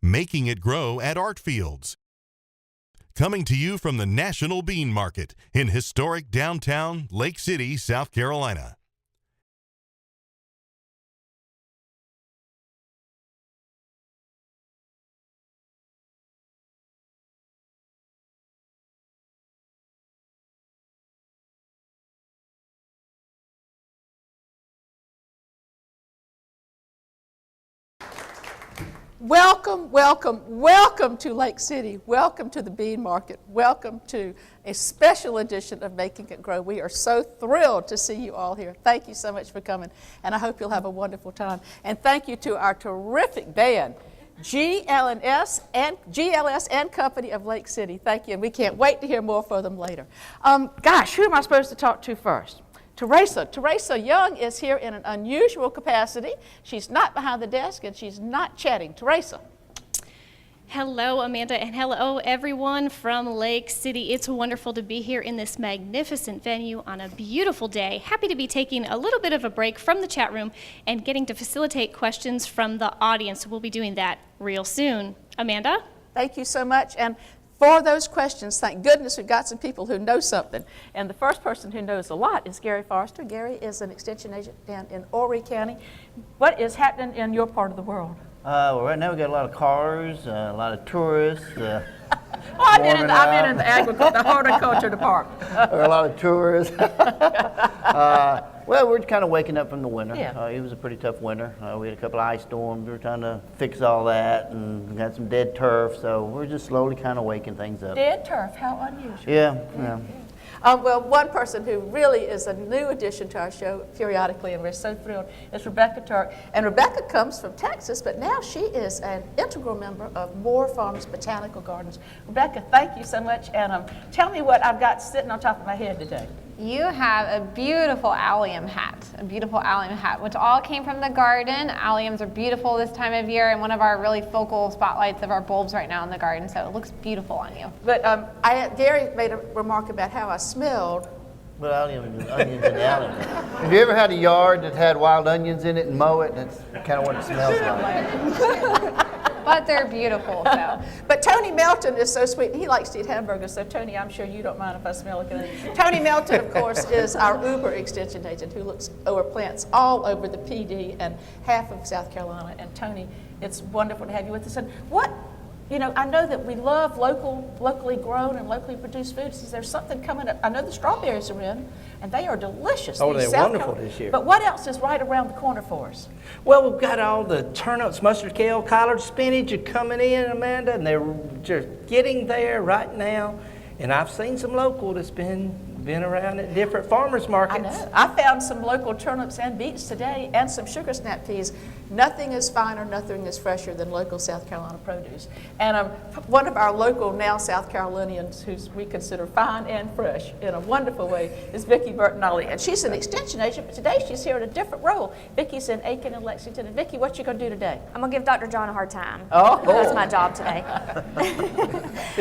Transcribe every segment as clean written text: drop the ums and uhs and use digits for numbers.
Making it grow at Artfields. Coming to you from the National Bean Market in historic downtown Lake City, South Carolina. Welcome, welcome, welcome to Lake City. Welcome to the Bean Market. Welcome to a special edition of Making It Grow. We are so thrilled to see you all here. Thank you so much for coming, and I hope you'll have a wonderful time. And thank you to our terrific band, GLS and Company of Lake City. Thank you, and we can't wait to hear more from them later. Gosh, who am I supposed to talk to first? Teresa Young is here in an unusual capacity. She's not behind the desk and she's not chatting. Teresa. Hello, Amanda, and hello, everyone from Lake City. It's wonderful to be here in this magnificent venue on a beautiful day. Happy to be taking a little bit of a break from the chat room and getting to facilitate questions from the audience. We'll be doing that real soon. Amanda? Thank you so much. And for those questions, thank goodness we've got some people who know something. And the first person who knows a lot is Gary Forrester. Gary is an extension agent down in Horry County. What is happening in your part of the world? Well, right now we got a lot of cars, a lot of tourists. I'm in the agriculture, the horticulture department. A lot of tourists. Well, we're kind of waking up from the winter. Yeah. It was a pretty tough winter. We had a couple of ice storms. We were trying to fix all that, and we got some dead turf. So we're just slowly kind of waking things up. Dead turf, how unusual. Yeah. Well, one person who really is a new addition to our show periodically, and we're so thrilled, is Rebecca Turk. And Rebecca comes from Texas, but now she is an integral member of Moore Farms Botanical Gardens. Rebecca, thank you so much, and tell me what I've got sitting on top of my head today. You have a beautiful allium hat, which all came from the garden. Alliums are beautiful this time of year and one of our really focal spotlights of our bulbs right now in the garden, so it looks beautiful on you. But Gary made a remark about how I smelled. Well, onions and alliums. Have you ever had a yard that had wild onions in it and mow it, and that's kind of what it smells like? But they're beautiful, so. But Tony Melton is so sweet. He likes to eat hamburgers, so Tony, I'm sure you don't mind if I smell like it. Tony Melton, of course, is our Uber extension agent who looks over plants all over the PD and half of South Carolina. And Tony, it's wonderful to have you with us. And I know that we love locally grown and locally produced foods. Is there something coming up? I know the strawberries are in, and they are delicious. Oh, they're wonderful this year. But what else is right around the corner for us? Well, we've got all the turnips, mustard, kale, collard, spinach are coming in, Amanda, and they're just getting there right now. And I've seen some local that's been around at different farmers markets. I know. I found some local turnips and beets today and some sugar snap peas. Nothing is finer, nothing is fresher than local South Carolina produce. And one of our local now South Carolinians who we consider fine and fresh in a wonderful way is Vicki Bertinelli. And she's an extension agent, but today she's here in a different role. Vicki's in Aiken and Lexington. And Vicki, what you gonna do today? I'm gonna give Dr. John a hard time. Oh. That's my job today.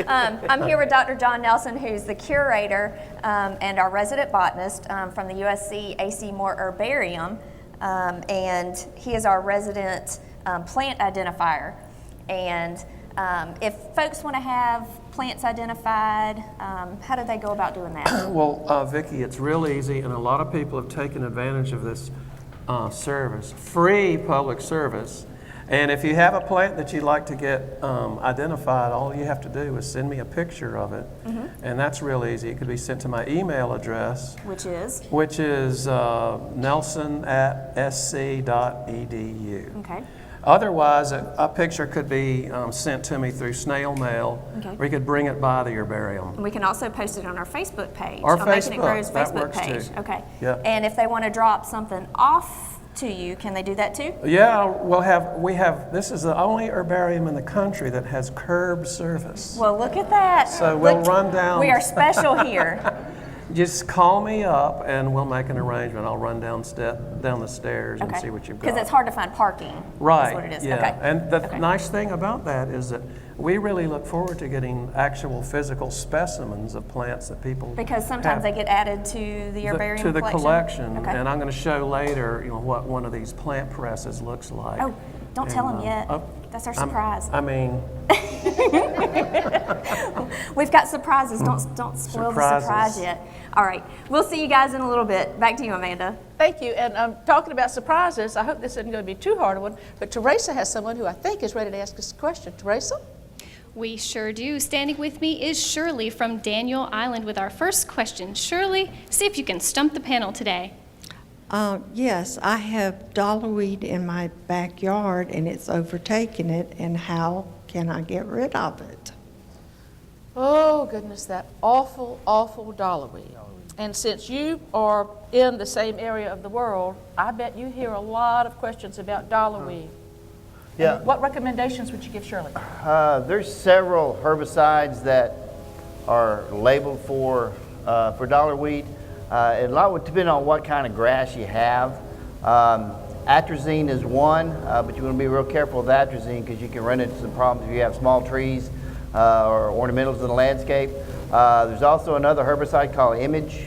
I'm here with Dr. John Nelson, who's the curator and our resident botanist from the USC A.C. Moore Herbarium. And he is our resident plant identifier. And if folks want to have plants identified, how do they go about doing that? Well, Vicki, it's real easy, and a lot of people have taken advantage of this service, free public service. And if you have a plant that you'd like to get identified, all you have to do is send me a picture of it. Mm-hmm. And that's real easy. It could be sent to my email address. Which is? nelson@sc.edu. Okay. Otherwise, a picture could be sent to me through snail mail, okay. or you could bring it by the herbarium. And we can also post it on our Facebook page. Our on Facebook, Making It Grow's that Facebook works page. too. Okay. Yep. And if they want to drop something off to you, can they do that too? Yeah, this is the only herbarium in the country that has curb service. Well, look at that. So we'll run down. We are special here. Just call me up and we'll make an arrangement. I'll run down the stairs and Okay. see what you've got. Because it's hard to find parking. Right. That's what it is. Yeah. Okay. And the Okay. nice thing about that is that we really look forward to getting actual physical specimens of plants that people Because sometimes they get added to the herbarium to the collection. Okay. And I'm going to show later, what one of these plant presses looks like. Oh, Don't tell him yet. That's our surprise. I mean, We've got surprises. Don't spoil the surprise yet. All right. We'll see you guys in a little bit. Back to you, Amanda. Thank you. And talking about surprises, I hope this isn't going to be too hard a one, but Teresa has someone who I think is ready to ask us a question. Teresa? We sure do. Standing with me is Shirley from Daniel Island with our first question. Shirley, see if you can stump the panel today. Yes, I have dollarweed in my backyard and it's overtaken it, and how can I get rid of it? Oh, goodness, that awful, awful dollarweed. And since you are in the same area of the world, I bet you hear a lot of questions about dollarweed. Yeah. And what recommendations would you give Shirley? There's several herbicides that are labeled for dollarweed. A lot would depend on what kind of grass you have. Atrazine is one, but you want to be real careful with atrazine because you can run into some problems if you have small trees or ornamentals in the landscape. There's also another herbicide called Image,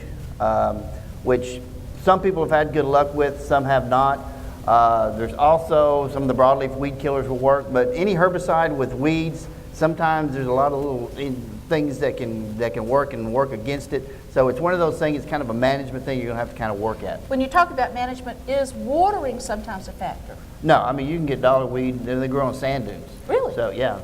which some people have had good luck with, some have not. There's also some of the broadleaf weed killers will work, but any herbicide with weeds, sometimes there's a lot of little things that can work against it. So it's one of those things, it's kind of a management thing you're going to have to kind of work at. When you talk about management, is watering sometimes a factor? No, I mean, you can get dollarweed, they grow on sand dunes. Really? So, yeah,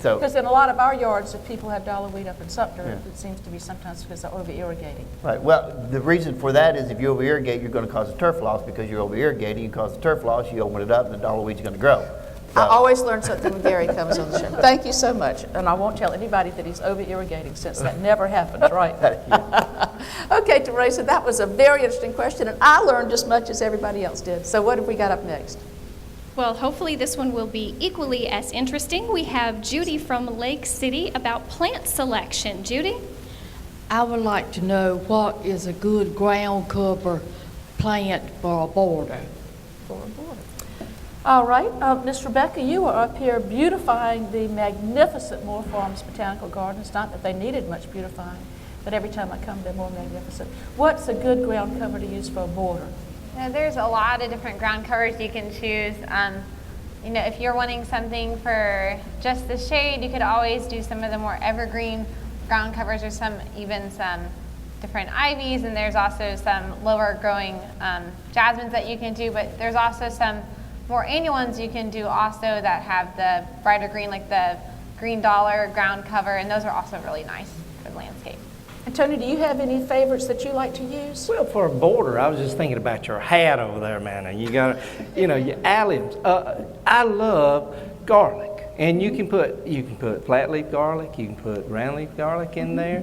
so. Because in a lot of our yards, if people have dollarweed up in Sumter, it seems to be sometimes because they're over-irrigating. Right, well, the reason for that is if you over-irrigate, you're going to cause a turf loss because you're over-irrigating, you cause a turf loss, you open it up, and the dollarweed's going to grow. I always learn something when Gary comes on the show. Thank you so much. And I won't tell anybody that he's over-irrigating since that never happens, right? Okay, Teresa, that was a very interesting question, and I learned as much as everybody else did. So what have we got up next? Well, hopefully this one will be equally as interesting. We have Judy from Lake City about plant selection. Judy? I would like to know what is a good ground cover plant for a border. All right, Miss Rebecca, you are up here beautifying the magnificent Moore Farms Botanical Gardens. Not that they needed much beautifying, but every time I come, they're more magnificent. What's a good ground cover to use for a border? Now, there's a lot of different ground covers you can choose. You know, if you're wanting something for just the shade, you could always do some of the more evergreen ground covers, or even some different ivies, and there's also some lower growing jasmines that you can do, but there's also some more annual ones you can do also that have the brighter green, like the green dollar ground cover, and those are also really nice for the landscape. And Tony, do you have any favorites that you like to use? Well, for a border, I was just thinking about your hat over there, man. You got, your alliums. I love garlic, and you can put flat leaf garlic, you can put round leaf garlic in there.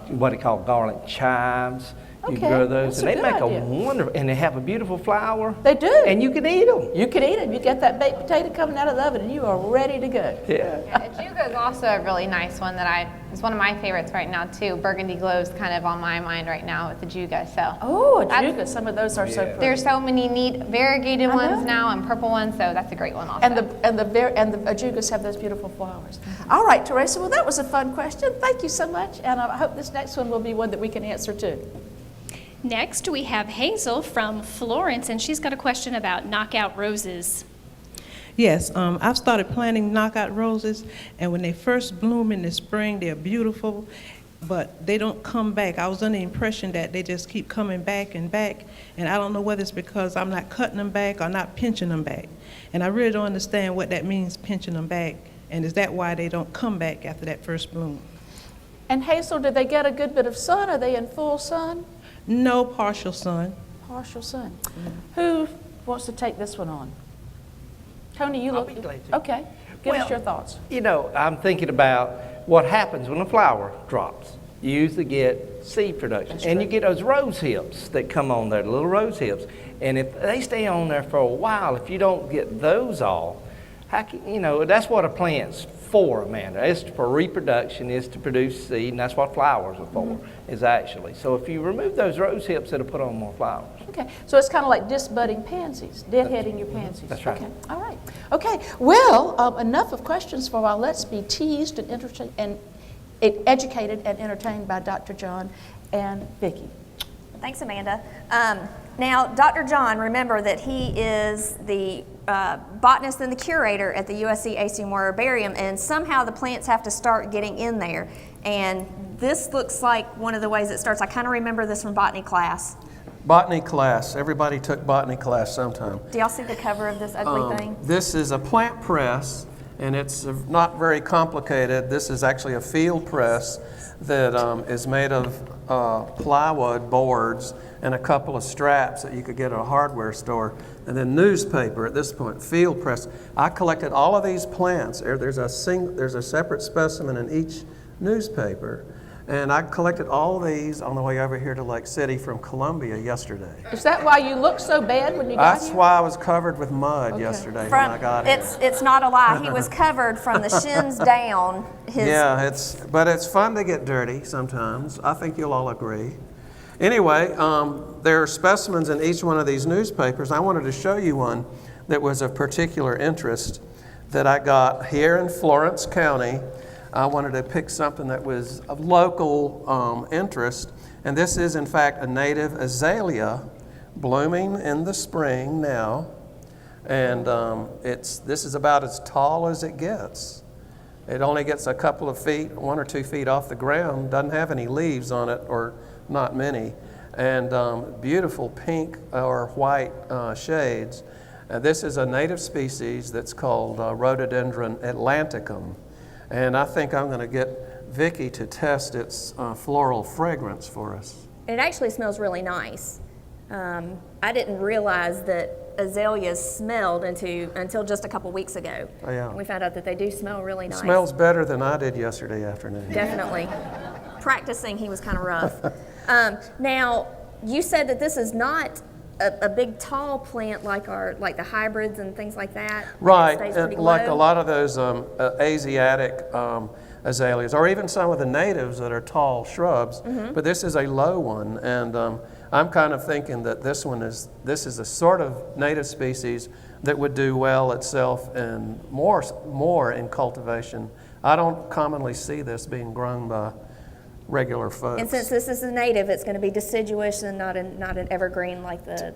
What they call garlic chives. You can grow those, and they make a wonderful, and they have a beautiful flower. They do. And you can eat them. You can eat them. You get that baked potato coming out of the oven, and you are ready to go. Yeah, Ajuga is also a really nice one that it's one of my favorites right now too. Burgundy Glow's kind of on my mind right now with Ajuga. So. Oh, Ajuga! Some of those are so pretty. There's so many neat variegated ones now and purple ones, so that's a great one also. And the Ajugas have those beautiful flowers. All right, Teresa. Well, that was a fun question. Thank you so much, and I hope this next one will be one that we can answer too. Next, we have Hazel from Florence, and she's got a question about knockout roses. Yes, I've started planting knockout roses, and when they first bloom in the spring, they're beautiful, but they don't come back. I was under the impression that they just keep coming back and back, and I don't know whether it's because I'm not cutting them back or not pinching them back. And I really don't understand what that means, pinching them back, and is that why they don't come back after that first bloom? And Hazel, did they get a good bit of sun? Are they in full sun? No, partial sun. Partial sun. Who wants to take this one on? Tony, you look. I'll be glad to. Okay. Give us your thoughts. I'm thinking about what happens when a flower drops. You usually get seed production. And you get those rose hips that come on there, the little rose hips. And if they stay on there for a while, if you don't get those off, that's what a plant's for, Amanda. It's for reproduction, is to produce seed, and that's what flowers are for, is actually. So if you remove those rose hips, it'll put on more flowers. Okay, so it's kind of like disbudding pansies, deadheading your pansies. That's right. Okay, all right. Okay, well, enough of questions for a while. Let's be teased and educated and entertained by Dr. John and Vicki. Thanks, Amanda. Now, Dr. John, remember that he is the botanist and the curator at the USC A.C. Moore Herbarium, and somehow the plants have to start getting in there. And this looks like one of the ways it starts. I kind of remember this from botany class. Botany class. Everybody took botany class sometime. Do y'all see the cover of this ugly thing? This is a plant press, and it's not very complicated. This is actually a field press that is made of plywood boards and a couple of straps that you could get at a hardware store, and then newspaper at this point, field press. I collected all of these plants. There's a separate specimen in each newspaper. And I collected all these on the way over here to Lake City from Columbia yesterday. Is that why you look so bad when you got That's here? why I was covered with mud yesterday when I got here. It's not a lie. He was covered from the shins down. Yeah, but it's fun to get dirty sometimes. I think you'll all agree. Anyway, there are specimens in each one of these newspapers. I wanted to show you one that was of particular interest that I got here in Florence County. I wanted to pick something that was of local interest, and this is in fact a native azalea blooming in the spring now, and this is about as tall as it gets. It only gets a couple of feet, 1 or 2 feet off the ground, doesn't have any leaves on it, or not many, and beautiful pink or white shades. This is a native species that's called Rhododendron atlanticum. And I think I'm going to get Vicki to test its floral fragrance for us. It actually smells really nice. I didn't realize that azaleas smelled until just a couple weeks ago. Oh, yeah. We found out that they do smell really nice. It smells better than I did yesterday afternoon. Definitely. Practicing, he was kind of rough. Now, you said that this is not a big tall plant like the hybrids and things like that. Right, It stays pretty like low. a lot of those Asiatic azaleas, or even some of the natives that are tall shrubs, but this is a low one, and I'm kind of thinking that this is a sort of native species that would do well itself and more in cultivation. I don't commonly see this being grown by regular folks. And since this is a native, it's going to be deciduous and not an evergreen like the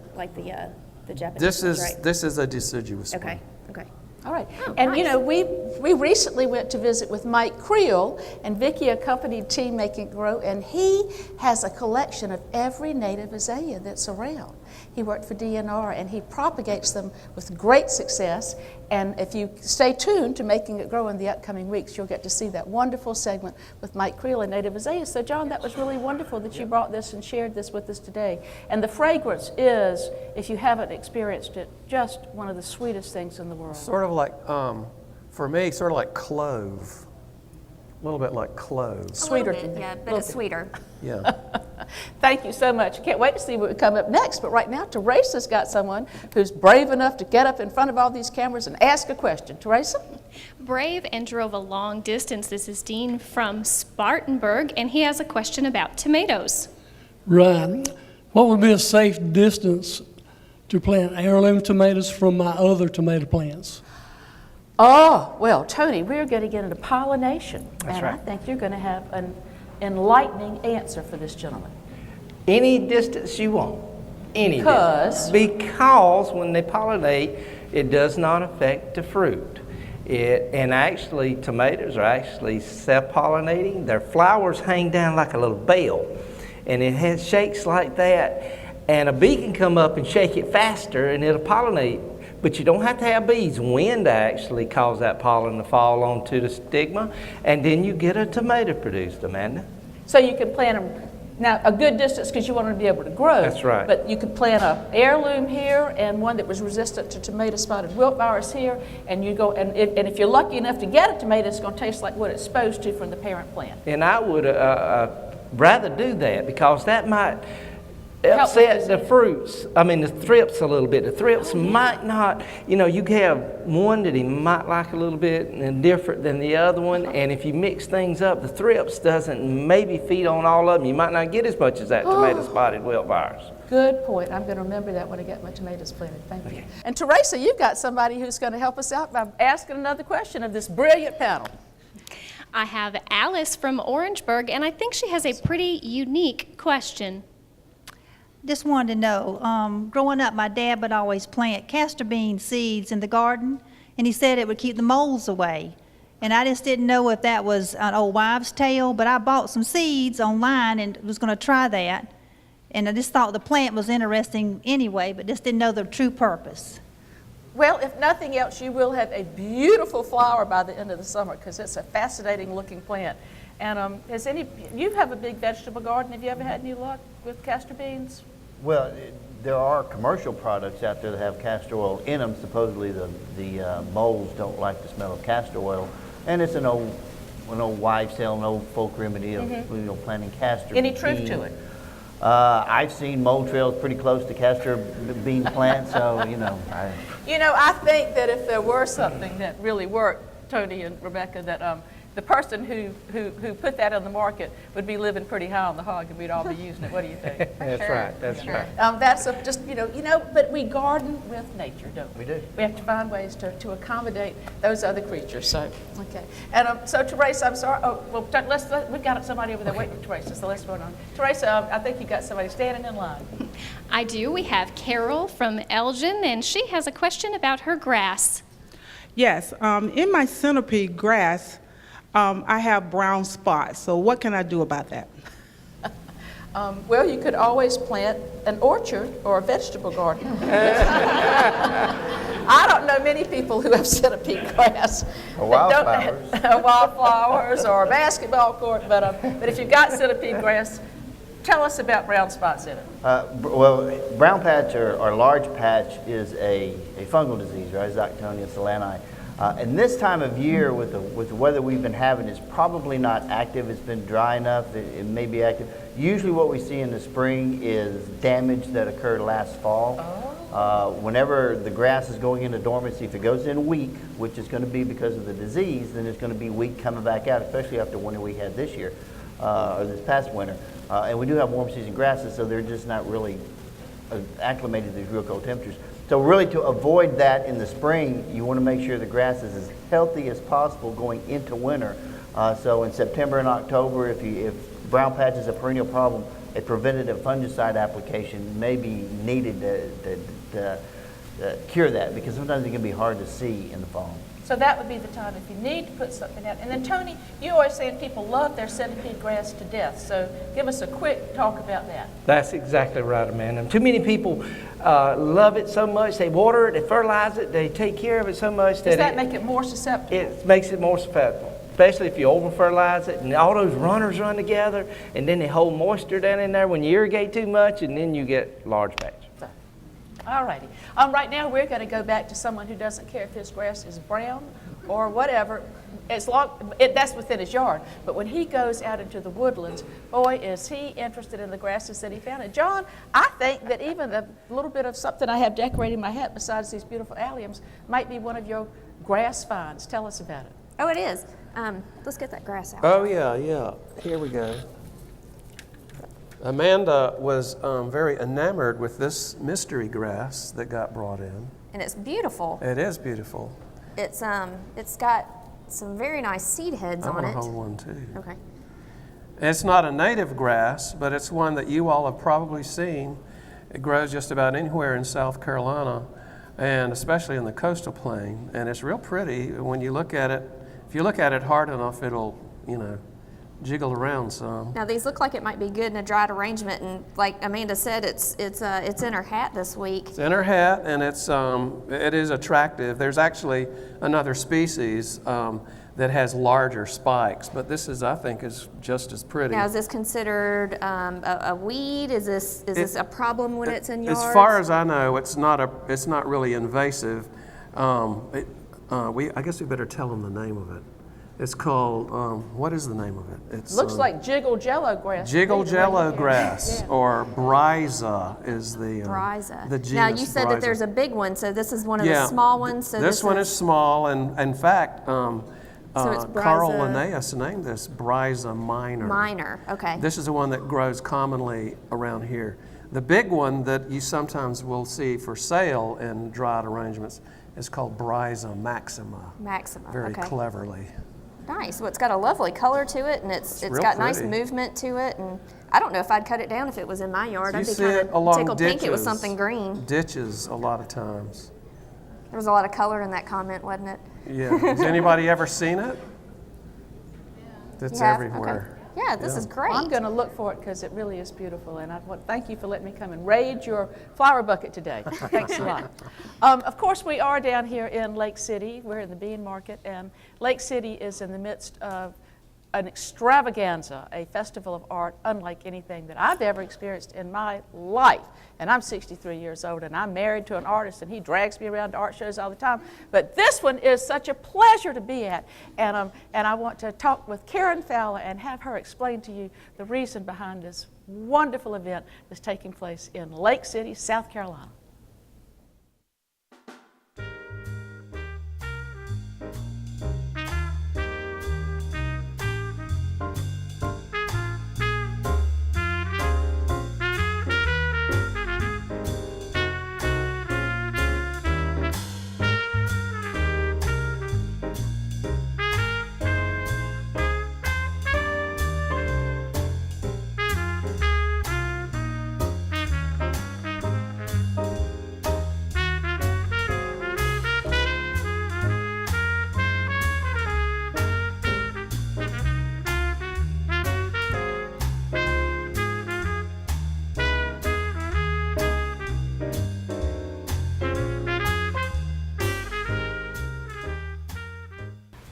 Japanese ones, right? This is a deciduous one. Okay. All right. Oh, And nice. you know, we recently went to visit with Mike Creel, and Vicki accompanied Team Making It Grow, and he has a collection of every native azalea that's around. He worked for DNR, and he propagates them with great success. And if you stay tuned to Making It Grow in the upcoming weeks, you'll get to see that wonderful segment with Mike Creel and native azaleas. So John, that was really wonderful that you brought this and shared this with us today. And the fragrance is, if you haven't experienced it, just one of the sweetest things in the world. Sort of like, for me, sort of like clove. A little bit like clove. Sweeter A little than bit, that. yeah, but it's sweeter. Yeah. Thank you so much. Can't wait to see what would come up next. But right now, Teresa's got someone who's brave enough to get up in front of all these cameras and ask a question. Teresa? Brave and drove a long distance. This is Dean from Spartanburg, and he has a question about tomatoes. Right. What would be a safe distance to plant heirloom tomatoes from my other tomato plants? Oh, well, Tony, we're going to get into pollination. That's and right. I think you're going to have an enlightening answer for this gentleman. Any distance you want. Any Because? distance. Because when they pollinate, it does not affect the fruit. And actually, tomatoes are actually self-pollinating. Their flowers hang down like a little bell, and it has shakes like that. And a bee can come up and shake it faster, and it'll pollinate. But you don't have to have bees. Wind actually cause that pollen to fall onto the stigma, and then you get a tomato produced, Amanda. So you can plant them, now, a good distance because you want them to be able to grow. That's right. But you could plant an heirloom here and one that was resistant to tomato spotted wilt virus here, and you go, and if you're lucky enough to get a tomato, it's going to taste like what it's supposed to from the parent plant. And I would rather do that because that might upset the fruits. I mean, the thrips a little bit. The thrips might not, you have one that he might like a little bit and different than the other one. And if you mix things up, the thrips doesn't maybe feed on all of them. You might not get as much as that tomato spotted wilt virus. Good point. I'm going to remember that when I get my tomatoes planted. Thank you. And Teresa, you've got somebody who's going to help us out by asking another question of this brilliant panel. I have Alice from Orangeburg, and I think she has a pretty unique question. just wanted to know, growing up, my dad would always plant castor bean seeds in the garden, and he said it would keep the moles away. And I just didn't know if that was an old wives' tale, but I bought some seeds online and was going to try that. And I just thought the plant was interesting anyway, but just didn't know the true purpose. Well, if nothing else, you will have a beautiful flower by the end of the summer because it's a fascinating looking plant. And you have a big vegetable garden. Have you ever had any luck with castor beans? Well, there are commercial products out there that have castor oil in them. Supposedly the moles don't like the smell of castor oil. And it's an old wives' tale, an old folk remedy of planting castor beans. Any truth to it? I've seen mole trails pretty close to castor bean plants, so I think that if there were something that really worked, Tony and Rebecca, that the person who put that on the market would be living pretty high on the hog, and we'd all be using it. What do you think? That's right. That's right. But we garden with nature, don't we? We do. We have to find ways to accommodate those other creatures. So, okay. And so, Teresa, I'm sorry. Oh, well, we've got somebody over there waiting for Teresa, so let's vote on. Teresa, I think you got somebody standing in line. I do. We have Carol from Elgin, and she has a question about her grass. Yes. In my centipede grass, I have brown spots. So what can I do about that? Well, you could always plant an orchard or a vegetable garden. I don't know many people who have centipede grass. Or wildflowers. Wildflowers or a basketball court. But if you've got centipede grass, tell us about brown spots in it. Well, brown patch or large patch is a fungal disease, right? Rhizoctonia solani. And this time of year, with the weather we've been having, it's probably not active. It's been dry enough. It may be active. Usually what we see in the spring is damage that occurred last fall. Whenever the grass is going into dormancy, if it goes in weak, which is going to be because of the disease, then it's going to be weak coming back out, especially after winter we had this year, or this past winter. And we do have warm season grasses, so they're just not really acclimated to these real cold temperatures. So really, to avoid that in the spring, you want to make sure the grass is as healthy as possible going into winter. So in September and October, if brown patch is a perennial problem, a preventative fungicide application may be needed to cure that, because sometimes it can be hard to see in the fall. So that would be the time if you need to put something out. And then, Tony, you always saying people love their centipede grass to death. So give us a quick talk about that. That's exactly right, Amanda. Too many people love it so much. They water it, they fertilize it, they take care of it so much. Does that make it more susceptible? It makes it more susceptible, especially if you over-fertilize it and all those runners run together, and then they hold moisture down in there when you irrigate too much, and then you get large patch. All righty. Right now we're going to go back to someone who doesn't care if his grass is brown or whatever, as long that's within his yard. But when he goes out into the woodlands, boy, is he interested in the grasses that he found. And John, I think that even a little bit of something I have decorating my hat besides these beautiful alliums might be one of your grass finds. Tell us about it. Oh, it is. Let's get that grass out. Oh, yeah. Here we go. Amanda was very enamored with this mystery grass that got brought in. And it's beautiful. It is beautiful. It's got some very nice seed heads on it. I'm going to hold one too. Okay. It's not a native grass, but it's one that you all have probably seen. It grows just about anywhere in South Carolina, and especially in the coastal plain. And it's real pretty when you look at it. If you look at it hard enough, it'll, jiggle around some. Now these look like it might be good in a dried arrangement, and like Amanda said, it's in her hat this week. It's in her hat, and it is attractive. There's actually another species that has larger spikes, but this is, I think, is just as pretty. Now, is this considered a weed? Is this a problem when it's in yards? As far as I know, it's not really invasive. I guess we better tell them the name of it. It's called, what is the name of it? It looks like jiggle jello grass. Jiggle jello grass, or Bryza is the genus. Now, you said that there's a big one, so this is one of the small ones? So this one is small, and in fact, so it's Carl Linnaeus named this Bryza minor. Minor, okay. This is the one that grows commonly around here. The big one that you sometimes will see for sale in dried arrangements is called Bryza maxima. Maxima, very cleverly. Nice. Well, it's got a lovely color to it, and it's real got nice pretty. movement to it. And I don't know if I'd cut it down if it was in my yard. You I'd be see kind it of along tickled pink it was ditches. something green. Ditches a lot of times. There was a lot of color in that comment, wasn't it? Yeah. Has anybody ever seen it? It's You have? everywhere. Okay. Yeah, this is great. I'm going to look for it because it really is beautiful, and I want thank you for letting me come and raid your flower bucket today. Thanks a lot. Of course, we are down here in Lake City. We're in the Bean Market, and Lake City is in the midst of an extravaganza, a festival of art unlike anything that I've ever experienced in my life. And I'm 63 years old, and I'm married to an artist, and he drags me around to art shows all the time. But this one is such a pleasure to be at. And I want to talk with Karen Fowler and have her explain to you the reason behind this wonderful event that's taking place in Lake City, South Carolina.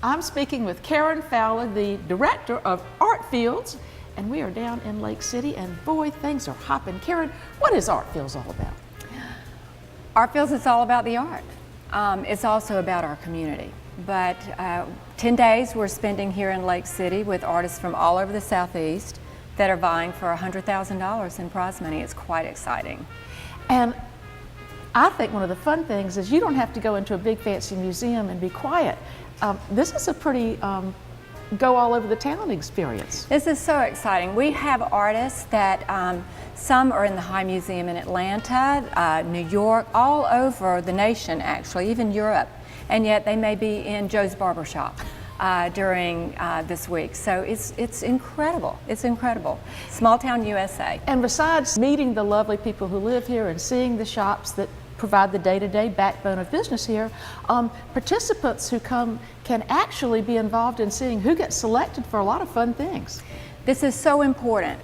I'm speaking with Karen Fowler, the director of Art Fields, and we are down in Lake City, and boy, things are hopping. Karen, what is Art Fields all about? Art Fields is all about the art. It's also about our community. But 10 days we're spending here in Lake City with artists from all over the Southeast that are vying for $100,000 in prize money. It's quite exciting. And I think one of the fun things is you don't have to go into a big fancy museum and be quiet. This is a pretty go all over the town experience. This is so exciting. We have artists that some are in the High Museum in Atlanta, New York, all over the nation actually, even Europe, and yet they may be in Joe's Barbershop during this week. So it's incredible. It's incredible. Small town USA. And besides meeting the lovely people who live here and seeing the shops that provide the day-to-day backbone of business here, participants who come can actually be involved in seeing who gets selected for a lot of fun things. This is so important.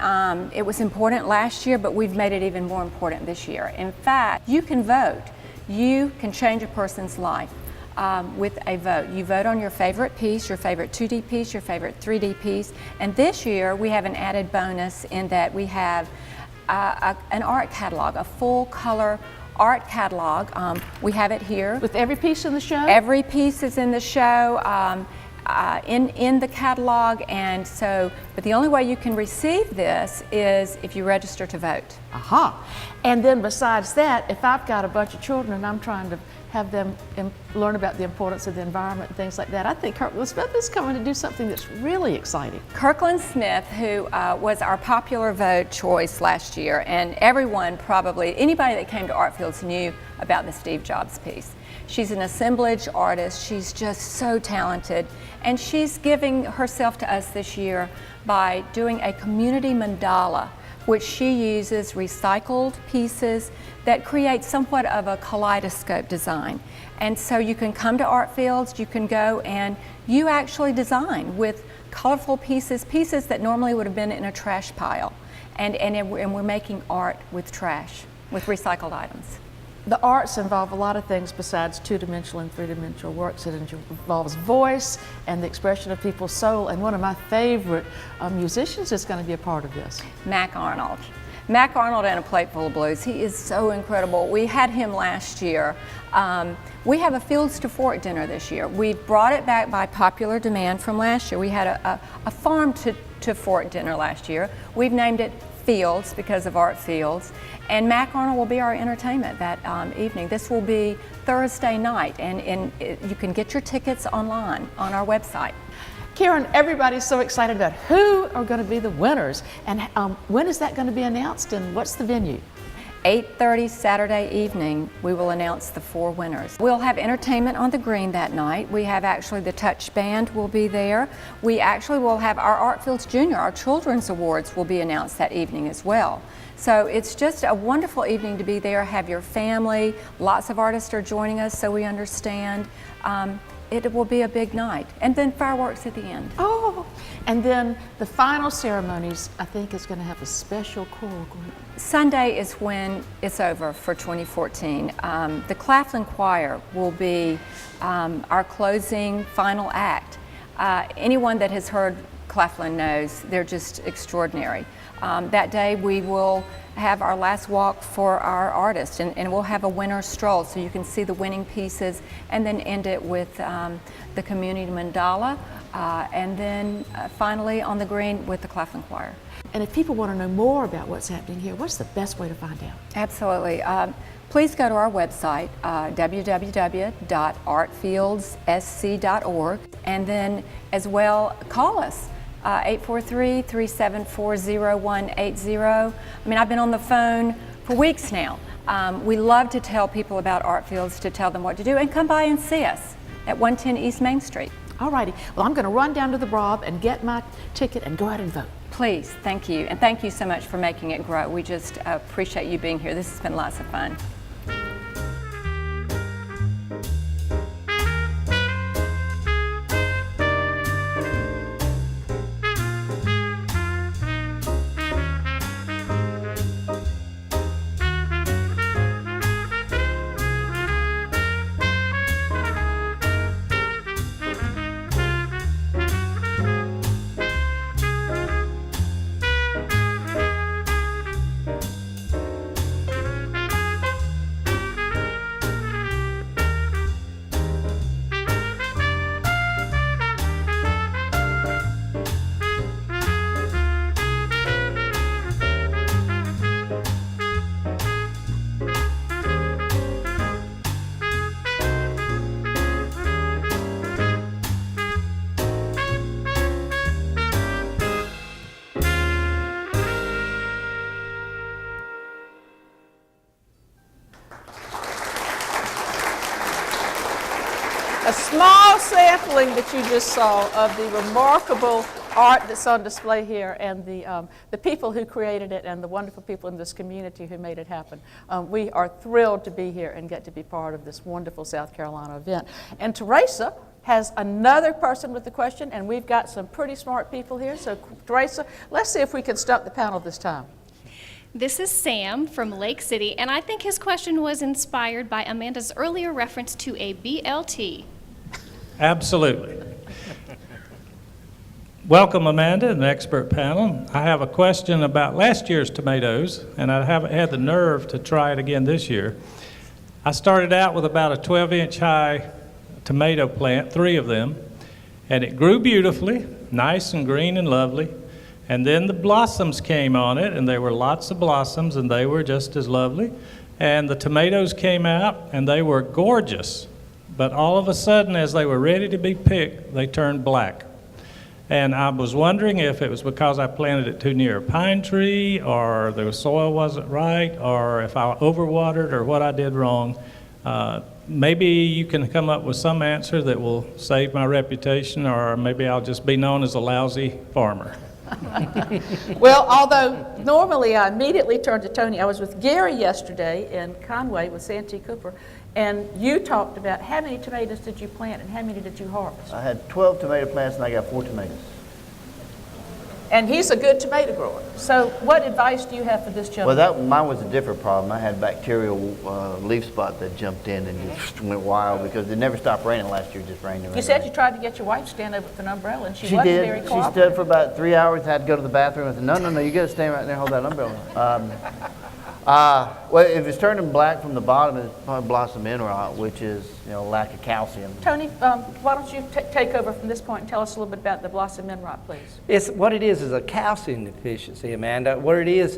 It was important last year, but we've made it even more important this year. In fact, you can vote. You can change a person's life with a vote. You vote on your favorite piece, your favorite 2D piece, your favorite 3D piece, and this year we have an added bonus in that we have an art catalog, a full color art catalog. We have it here. With every piece in the show? Every piece is in the show, in the catalog, and so, but the only way you can receive this is if you register to vote. Aha. And then besides that, if I've got a bunch of children and I'm trying to have them learn about the importance of the environment and things like that, I think Kirkland Smith is coming to do something that's really exciting. Kirkland Smith, who was our popular vote choice last year, and everyone probably, anybody that came to Art Fields knew about the Steve Jobs piece. She's an assemblage artist, she's just so talented, and she's giving herself to us this year by doing a community mandala, which she uses recycled pieces that create somewhat of a kaleidoscope design. And so you can come to Art Fields, you can go and you actually design with colorful pieces that normally would have been in a trash pile. And we're making art with trash, with recycled items. The arts involve a lot of things besides two-dimensional and three-dimensional works. It involves voice and the expression of people's soul. And one of my favorite musicians is going to be a part of this. Mac Arnold. Mac Arnold and a Plate Full of Blues. He is so incredible. We had him last year. We have a Fields to Fork dinner this year. We brought it back by popular demand from last year. We had a farm to fork dinner last year. We've named it Fields because of Art Fields. And Mac Arnold will be our entertainment that evening. This will be Thursday night, and you can get your tickets online on our website. Karen, everybody's so excited about who are going to be the winners, and when is that going to be announced, and what's the venue? 8:30 Saturday evening, we will announce the 4 winners. We'll have entertainment on the green that night. We have actually the touch band will be there. We actually will have our Artfields Junior, our children's awards will be announced that evening as well. So it's just a wonderful evening to be there, have your family. Lots of artists are joining us, so we understand. It will be a big night. And then fireworks at the end. Oh, and then the final ceremonies, I think, is going to have a special choral group. Sunday is when it's over for 2014. The Claflin Choir will be our closing final act. Anyone that has heard Claflin knows they're just extraordinary. That day we will have our last walk for our artists, and we'll have a winner's stroll so you can see the winning pieces, and then end it with the community mandala, and then finally on the green with the Claflin Choir. And if people want to know more about what's happening here, what's the best way to find out? Absolutely. Please go to our website, www.artfieldssc.org, and then as well call us. 843-374-0180. I mean, I've been on the phone for weeks now. We love to tell people about Artfields, to tell them what to do, and come by and see us at 110 East Main Street. All righty. Well, I'm going to run down to the Brob and get my ticket and go out and vote. Please, thank you. And thank you so much for making it grow. We just appreciate you being here. This has been lots of fun. A small sampling that you just saw of the remarkable art that's on display here, and the people who created it, and the wonderful people in this community who made it happen. We are thrilled to be here and get to be part of this wonderful South Carolina event. And Teresa has another person with the question, and we've got some pretty smart people here. So Teresa, let's see if we can stump the panel this time. This is Sam from Lake City, and I think his question was inspired by Amanda's earlier reference to a BLT. Absolutely. Welcome, Amanda, and the expert panel. I have a question about last year's tomatoes, and I haven't had the nerve to try it again this year. I started out with about a 12-inch high tomato plant, 3 of them, and it grew beautifully, nice and green and lovely. And then the blossoms came on it, and there were lots of blossoms, and they were just as lovely. And the tomatoes came out, and they were gorgeous. But all of a sudden, as they were ready to be picked, they turned black. And I was wondering if it was because I planted it too near a pine tree, or the soil wasn't right, or if I overwatered, or what I did wrong. Maybe you can come up with some answer that will save my reputation, or maybe I'll just be known as a lousy farmer. Well, although normally I immediately turn to Tony. I was with Gary yesterday in Conway with Santee Cooper, and you talked about how many tomatoes did you plant and how many did you harvest? I had 12 tomato plants and I got 4 tomatoes. And he's a good tomato grower. So what advice do you have for this gentleman? Well, mine was a different problem. I had bacterial leaf spot that jumped in and just went wild because it never stopped raining last year. It just rained and rained. You said you tried to get your wife to stand over with an umbrella, and she wasn't did. very She cooperative. stood for about 3 hours. Had to go to the bathroom. I said, no, you got to stand right there and hold that umbrella. Well, if it's turning black from the bottom, it's probably blossom end rot, which is lack of calcium. Tony, why don't you take over from this point and tell us a little bit about the blossom end rot, please? What it is a calcium deficiency, Amanda. What it is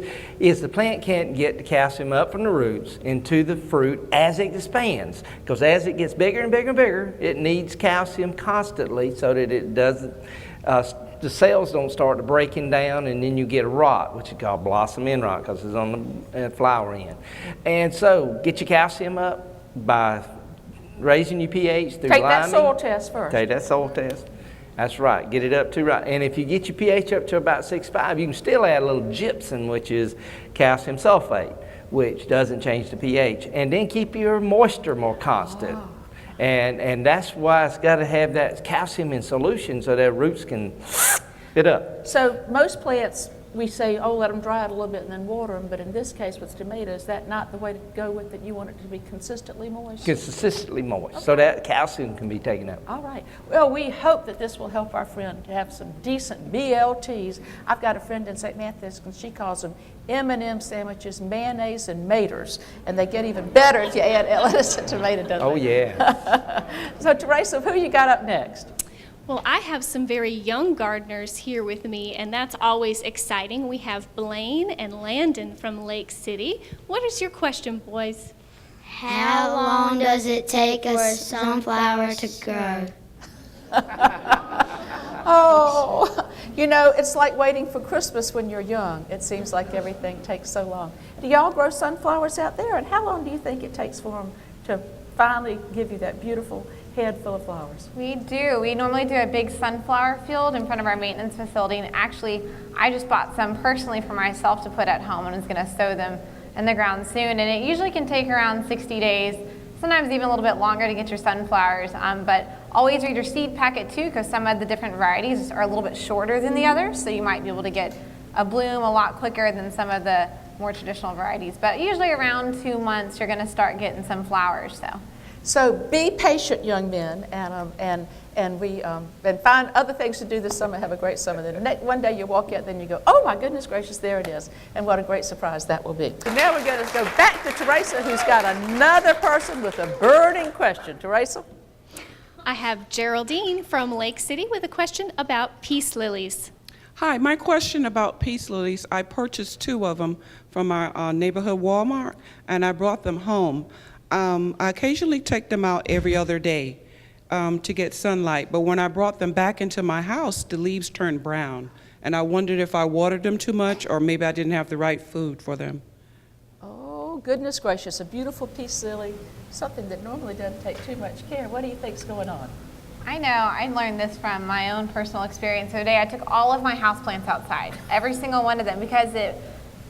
the plant can't get the calcium up from the roots into the fruit as it expands. Because as it gets bigger and bigger and bigger, it needs calcium constantly so that it doesn't the cells don't start to breaking down, and then you get a rot, which is called blossom end rot because it's on the flower end. And so get your calcium up by raising your pH through Take liming. that soil test first. Take that soil test. That's right. Get it up to right. And if you get your pH up to about 6.5, you can still add a little gypsum, which is calcium sulfate, which doesn't change the pH. And then keep your moisture more constant. Oh. And that's why it's got to have that calcium in solution so that roots can it up. So most plants, we say, oh, let them dry out a little bit and then water them. But in this case with tomatoes, is that not the way to go with it? You want it to be consistently moist? Consistently moist, so that calcium can be taken up. All right. Well, we hope that this will help our friend to have some decent BLTs. I've got a friend in St. Matthews, and she calls them M&M sandwiches, mayonnaise, and maters. And they get even better if you add lettuce and tomato, doesn't Oh, it? yeah. So, Teresa, who you got up next? Well, I have some very young gardeners here with me, and that's always exciting. We have Blaine and Landon from Lake City. What is your question, boys? How long does it take a sunflower to grow? Oh, you know, it's like waiting for Christmas when you're young. It seems like everything takes so long. Do y'all grow sunflowers out there? And how long do you think it takes for them to finally give you that beautiful head full of flowers? We do. We normally do a big sunflower field in front of our maintenance facility. And actually, I just bought some personally for myself to put at home and was going to sow them in the ground soon. And it usually can take around 60 days, sometimes even a little bit longer to get your sunflowers. But always read your seed packet too, because some of the different varieties are a little bit shorter than the others. So you might be able to get a bloom a lot quicker than some of the more traditional varieties. But usually around 2 months, you're going to start getting some flowers. So be patient, young men, and find other things to do this summer. Have a great summer. Then one day you walk out, then you go, oh my goodness gracious, there it is, and what a great surprise that will be. So now we're going to go back to Teresa, who's got another person with a burning question. Teresa? I have Geraldine from Lake City with a question about peace lilies. Hi, my question about peace lilies, I purchased 2 of them from our neighborhood Walmart, and I brought them home. I occasionally take them out every other day to get sunlight, but when I brought them back into my house, the leaves turned brown, and I wondered if I watered them too much or maybe I didn't have the right food for them. Oh, goodness gracious, a beautiful peace lily, something that normally doesn't take too much care. What do you think's going on? I know, I learned this from my own personal experience. The other day I took all of my houseplants outside, every single one of them, because it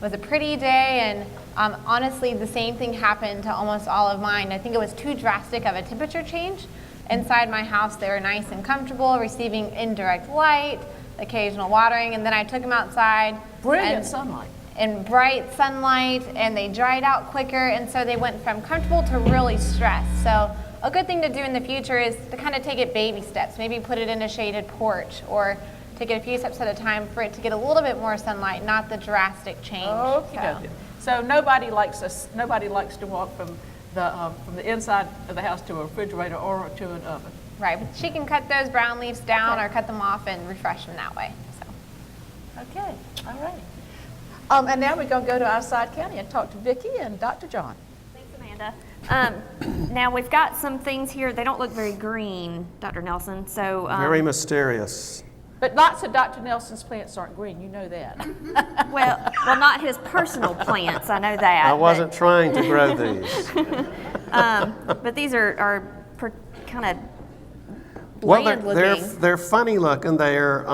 was a pretty day, and honestly the same thing happened to almost all of mine. I think it was too drastic of a temperature change. Inside my house they were nice and comfortable, receiving indirect light, occasional watering, and then I took them outside. Brilliant sunlight. In bright sunlight, and they dried out quicker, and so they went from comfortable to really stressed. So a good thing to do in the future is to kind of take it baby steps. Maybe put it in a shaded porch, or take it a few steps at a time for it to get a little bit more sunlight, not the drastic change. Okay. So nobody likes to walk from the inside of the house to a refrigerator or to an oven. Right, but she can cut those brown leaves down or cut them off and refresh them that way. Okay, all right. And now we're going to go to outside county and talk to Vicki and Dr. John. Thanks, Amanda. Now we've got some things here. They don't look very green, Dr. Nelson. So Very mysterious. But lots of Dr. Nelson's plants aren't green. You know that. well, not his personal plants. I know that. I wasn't trying to grow these. But these are kind of bland looking. They're funny looking. They're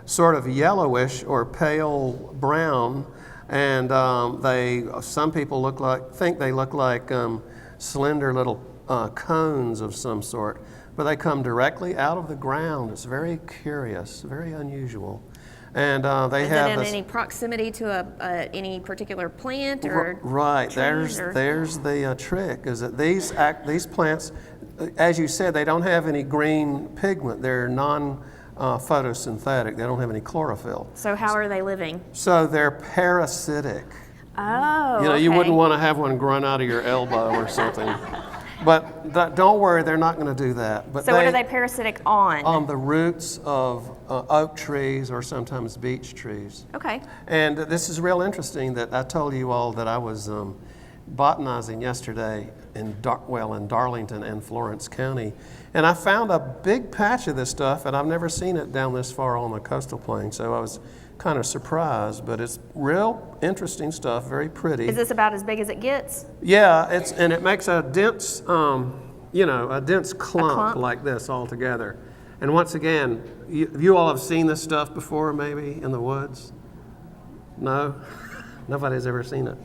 sort of yellowish or pale brown, and some people think they look like slender little cones of some sort, but they come directly out of the ground. It's very curious, very unusual, and they Is have it in any proximity to any particular plant or right? There's the trick is that these plants, as you said, they don't have any green pigment. They're photosynthetic. They don't have any chlorophyll. So how are they living? So they're parasitic. Oh, You wouldn't want to have one growing out of your elbow or something. But don't worry, they're not going to do that. But so what are they parasitic on? On the roots of oak trees or sometimes beech trees. Okay. And this is real interesting that I told you all that I was botanizing yesterday in Darlington and Florence County, and I found a big patch of this stuff, and I've never seen it down this far on the coastal plain, so I was kind of surprised, but it's real interesting stuff, very pretty. Is this about as big as it gets? Yeah, and it makes a dense, a dense clump like this all together. And once again, you all have seen this stuff before, maybe in the woods? No, nobody's ever seen it.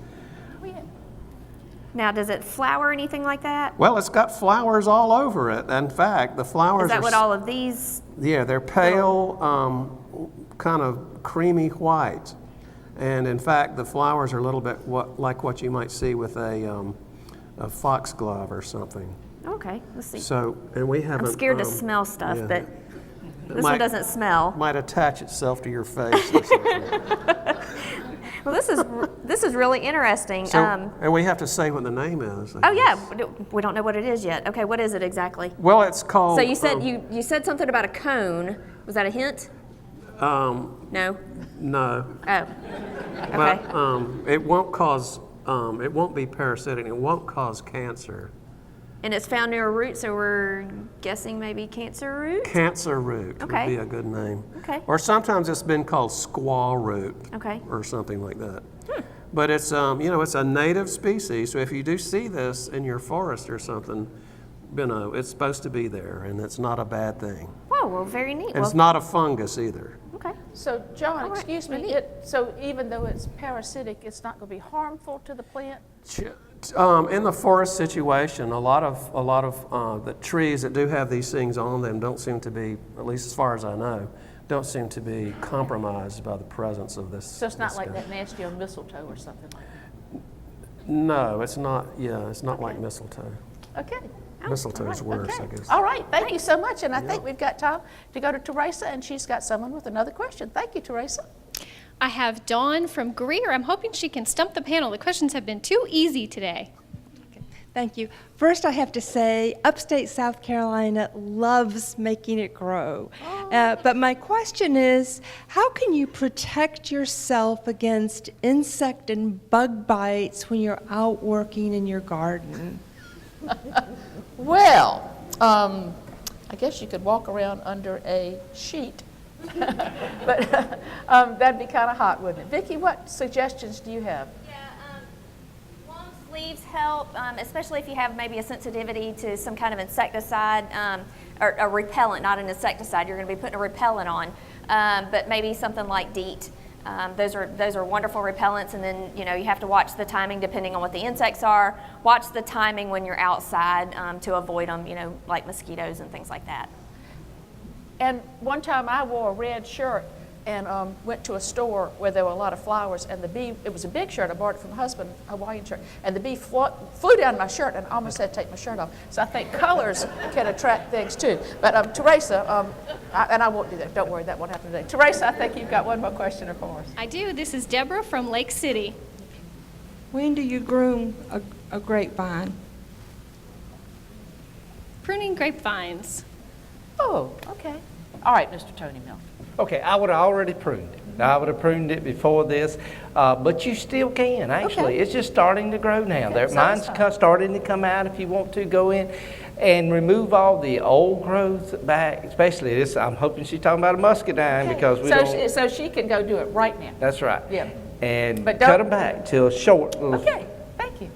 Now, does it flower or anything like that? Well, it's got flowers all over it. In fact, the flowers Is that what all of these? Yeah, they're pale, kind of creamy white. And in fact, the flowers are a little bit like what you might see with a foxglove or something. Okay, let's see. So, and we haven't. I'm scared to smell stuff, yeah. but this one doesn't smell. Might attach itself to your face or something. Well, this is really interesting. So, and we have to say what the name is. Oh yeah, we don't know what it is yet. Okay, what is it exactly? Well, it's called. So you said you said something about a cone. Was that a hint? No. No. Oh. Okay. But it won't cause. It won't be parasitic. It won't cause cancer. And it's found near a root, so we're guessing maybe cancer root? Cancer root would be a good name. Okay. Or sometimes it's been called squaw root. Okay. Or something like that. But it's it's a native species. So if you do see this in your forest or something, it's supposed to be there, and it's not a bad thing. Oh, well, very neat. And it's not a fungus either. Okay. So, John, excuse me, so even though it's parasitic, it's not going to be harmful to the plant? In the forest situation, a lot of the trees that do have these things on them don't seem to be, at least as far as I know, don't seem to be compromised by the presence of this. So it's not like that nasty old mistletoe or something like that? No, it's not. Yeah, it's not like mistletoe. Okay. Mistletoe is worse, I guess. All right, thank you so much. And I think we've got time to go to Teresa, and she's got someone with another question. Thank you, Teresa. I have Dawn from Greer. I'm hoping she can stump the panel. The questions have been too easy today. Thank you. First, I have to say, upstate South Carolina loves making it grow. But my question is, how can you protect yourself against insect and bug bites when you're out working in your garden? Well, I guess you could walk around under a sheet. But that'd be kind of hot, wouldn't it? Vicki, what suggestions do you have? Long sleeves help, especially if you have maybe a sensitivity to some kind of insecticide or a repellent, not an insecticide. You're going to be putting a repellent on, but maybe something like DEET. Those are wonderful repellents, and then you have to watch the timing depending on what the insects are. Watch the timing when you're outside to avoid them, like mosquitoes and things like that. And one time I wore a red shirt and went to a store where there were a lot of flowers, and the bee, it was a big shirt, I borrowed it from my husband, a Hawaiian shirt, and the bee flew down my shirt and I almost had to take my shirt off. So I think colors can attract things too. But Teresa, and I won't do that, don't worry, that won't happen today. Teresa, I think you've got one more question for us. I do. This is Deborah from Lake City. When do you groom a grapevine? Pruning grapevines. Oh, okay. All right, Mr. Tony Mill. Okay, I would have already pruned it. I would have pruned it before this, but you still can, actually. Okay. It's just starting to grow now. Okay, so Mine's it's starting to come out. If you want to, go in and remove all the old growth back, especially this. I'm hoping she's talking about a muscadine because we don't. So she can go do it right now. That's right. Yeah. And But cut don't- them back till short. Okay, thank you.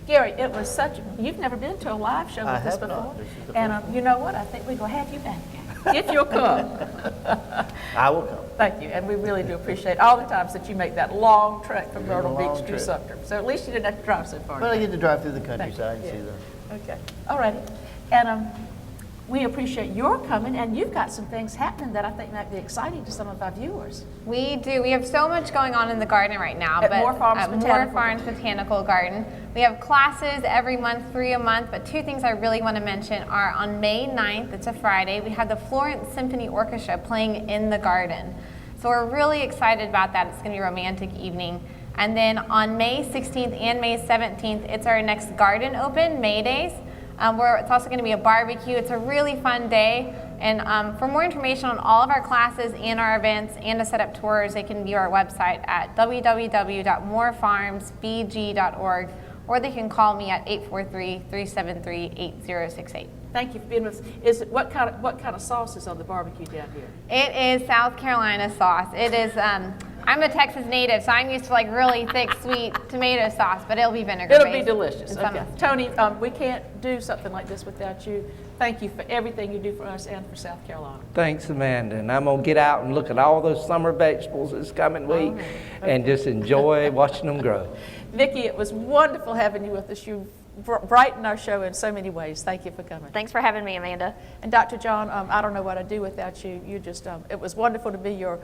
Gary, it was you've never been to a live show I with us have before. not. This is the And you know what? I think we're going to have you back again. If you'll come. I will come. Thank you, and we really do appreciate all the times that you make that long trek from Myrtle Long Beach to trip. Sumter. So at least you didn't have to drive so far. Well, I get to drive through the Thank countryside you. and see them. Okay, all righty. And we appreciate your coming, and you've got some things happening that I think might be exciting to some of our viewers. We do. We have so much going on in the garden right now. At Moore Farms Botanical. Moore Farms Botanical Garden. We have classes every month, 3 a month, but 2 things I really want to mention are on May 9th, it's a Friday, we have the Florence Symphony Orchestra playing in the garden. So we're really excited about that. It's going to be a romantic evening. And then on May 16th and May 17th, it's our next garden open, May Days. Where it's also going to be a barbecue. It's a really fun day. And for more information on all of our classes and our events and to set up tours, they can view our website at www.moorefarmsbg.org, or they can call me at 843-373-8068. Thank you for being with us. What kind of sauce is on the barbecue down here? It is South Carolina sauce. It is, I'm a Texas native, so I'm used to like really thick, sweet tomato sauce, but it'll be vinegar-based. It'll be delicious. Okay. Tony, we can't do something like this without you. Thank you for everything you do for us and for South Carolina. Thanks, Amanda. And I'm going to get out and look at all those summer vegetables this coming week and just enjoy watching them grow. Vicki, it was wonderful having you with us. You brighten our show in so many ways. Thank you for coming. Thanks for having me, Amanda. And Dr. John, I don't know what I'd do without you. You just, it was wonderful to be your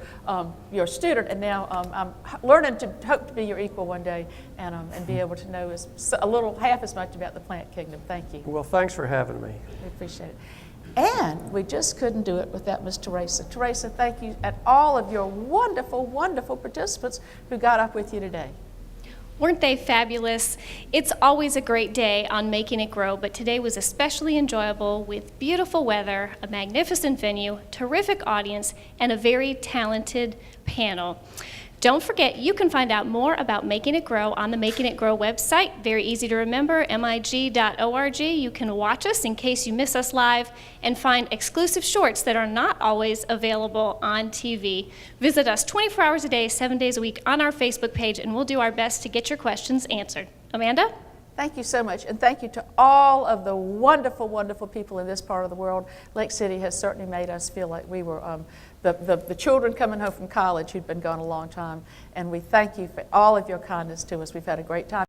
student, and now I'm learning to hope to be your equal one day, and be able to know half as much about the plant kingdom. Thank you. Well, thanks for having me. We appreciate it. And we just couldn't do it without Ms. Teresa. Teresa, thank you, and all of your wonderful, wonderful participants who got up with you today. Weren't they fabulous? It's always a great day on Making It Grow, but today was especially enjoyable with beautiful weather, a magnificent venue, terrific audience, and a very talented panel. Don't forget, you can find out more about Making It Grow on the Making It Grow website. Very easy to remember, mig.org. You can watch us in case you miss us live and find exclusive shorts that are not always available on TV. Visit us 24 hours a day, 7 days a week on our Facebook page, and we'll do our best to get your questions answered. Amanda? Thank you so much, and thank you to all of the wonderful, wonderful people in this part of the world. Lake City has certainly made us feel like we were the children coming home from college who'd been gone a long time, and we thank you for all of your kindness to us. We've had a great time.